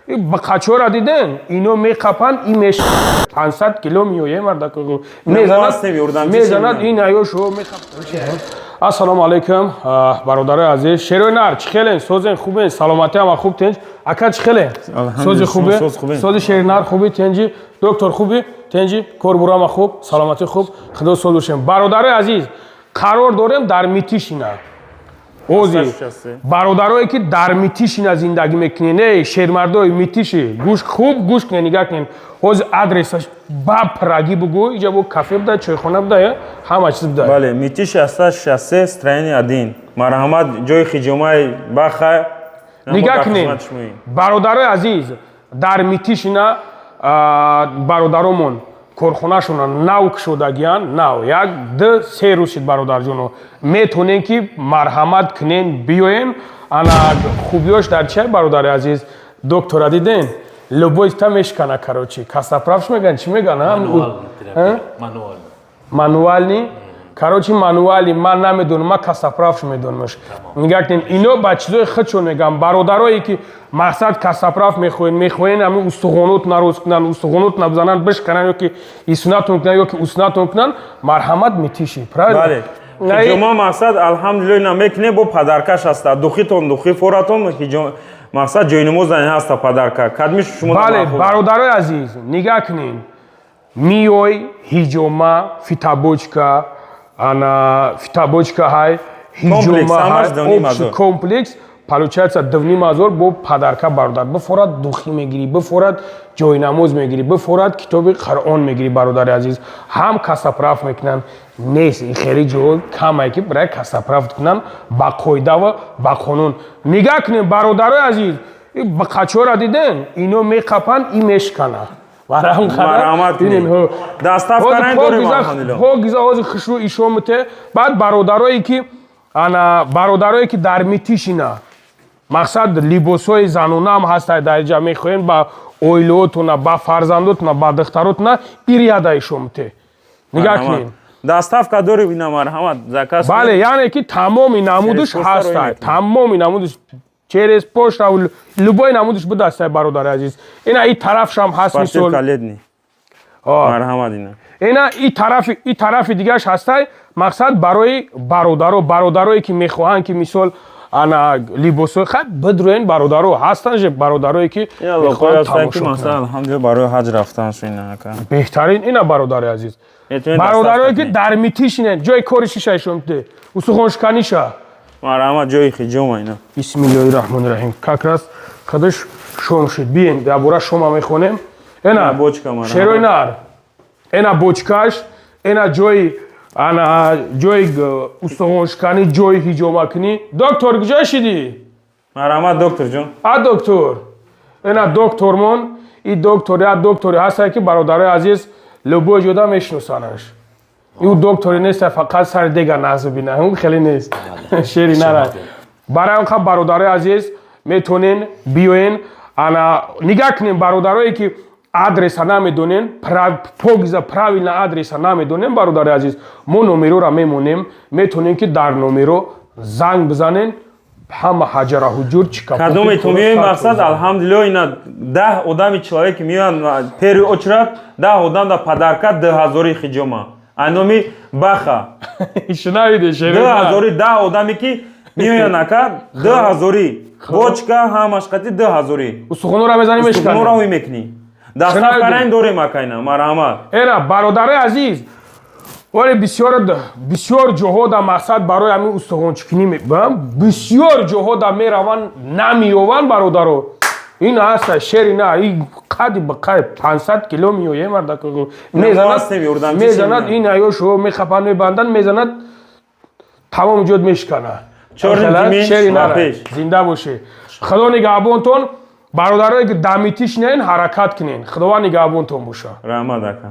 با قچورا دیدن اینو میخپن این میشه 500 کیلو میوه مردک میزند این ایوشو میخپن. السلام علیکم برادر عزیز شیروی نر چخیلین سوزین خوبین سلامتی هم خوب تنج اکا چخیلین سوزی خوبه سوزی شیر نر خوبی تنجی دکتر خوبی تنجی کوربورام خوب سلامتی خوب خدا سودوشیم برادر عزیز قرار داریم در میتیشینا اوزی برادرایی که در میتیشینا زندگی میکنین ای شیرمردای میتیشی گوش خوب گوش کنین نگاه کنین اوز آدرسش با پراگی بگو اینجا بو کافه بده چایخونه بده همه چیز بده بله میتیش است شاسه строение 1 مرحمت جای خجمای بخیر نگاه کنین برادرای عزیز در میتیشینا برادرامون کارخونه‌شون ناوک شدگیان ناو یک دو سه روزید برادر جونو میتونین که مرحمت کنین بیاین انا خوبیش در چه برادر عزیز دکتر دیدین لبویت میشکنه کاروچی کاساپراوش میگن چی میگن مانوال نی کاروچی مانوالی من نمیدونم ما کاساپراوش میدونمش نگاه کنین اینو با چیزای خودشون میگم برادرایی که مقصد کاساپراف میخوین همین استخونات نروز کنن استخونات نبزنن بشکنن یا که اسناتون کنن یا که اسناتون کنن مرحمت میتیشی بله هجوما مقصد الحمدلله نمیکنه با پدرکش هست دخیتون دخی فوراتون مقصد جوینموز هست پدرکا کدمیش شما بله برادرای عزیز نگاه کنین میوی هجوما فیتابوچکا انا فیتابوچکا های هجوما های کمپлекс получается давним азор бо падарка бародар бифорад духӣ мегирӣ бифорад ҷойнамоз мегирӣ бифорад китоби қуръон мегирӣ бародари азиз ҳам касаправ мекунанд нест ин хеле ҷо камае ки барои касаправ кунанд ба қоида ва ба қонун нигоҳ кунед бародарои азиз ба қачора диден ино меқапанд ин мешканад ҳогизаози хушрӯ ишомите баъд бародарое ки дар митишина мақсад либосҳои занона ҳам ҳастад дар ҷа мехоҳем ба оилаотуна ба фарзандотуна ба духтаротуна иряда ишомите нигоҳ кунед даставка дорем ина марҳамат заказ бале яъне ки тамоми намудиш ҳастад тамоми намудиш через почта любой намудиш будастад бародари азиз ина ин тарафшам ҳаст мисол марҳамат ина ин тарафи дигараш ҳастад мақсад барои бародарое ки мехоҳанд ки мисол ана либосои хат бидроен бародаро ҳастанд же бародарое ки алҳамдулилла барои ҳаҷ рафтаншо беҳтарин ина бародари азиз бародарое ки дар митишинен ҷои кори шиша ишомте усухоншканиша марҳамат ҷои хиҷома ина бисмиллоҳи раҳмони раҳим как раз қадаш шом шид биен дабора шома мехонем ина шерои нар ина бочкаш ина ҷои устухоншканӣ ҷои ҳиҷомакунӣ доктор куҷо шидӣ марҳамат доктор ҷон доктор ина доктормон ин доктори ҳастад ки бародарои азиз лӯбои ҷода мешиносанаш ин доктори нест фақат сари дега назм бина ин хеле нест шери нара барои онқа бародарои азиз метонен биёен ана нигоҳ кунем бародарое ки адреса намедонем погиза правилна адреса намедонем бародари азиз мо номероро мемонем метонем ки дар номеро занг бизанен ҳама ҳаҷара ҳуҷур кадоме то меоем мақсад алҳамдулилла ина 10 одами человеки меоянд пери очрат 10 одам да падарка 2000 хиҷома айноми баха шунавиде шери 2000 10 одаме ки меоянд ака 2000 бочка ҳамаш қати 2000 усухонро мезанӣ мешканӣ усухонро мекунӣ даставкарайн дорем акайна марҳамат эра бародари азиз вале бисёр ҷоҳо да мақсад барои ҳамин устухончикунӣ бисёр ҷоҳо да мераванд намеёванд бародаро ин ҳаста шери на ин қади ба қад 500 кило меояе мардак мезанад ин аёшо мехапанд мебанданд мезанад тамоми ҷод мешкана шери нара зинда боше худо нигаҳбонтон бародарое ки дамитиш неен ҳаракат кунен худованд нигаҳбонтон боша раҳмат ака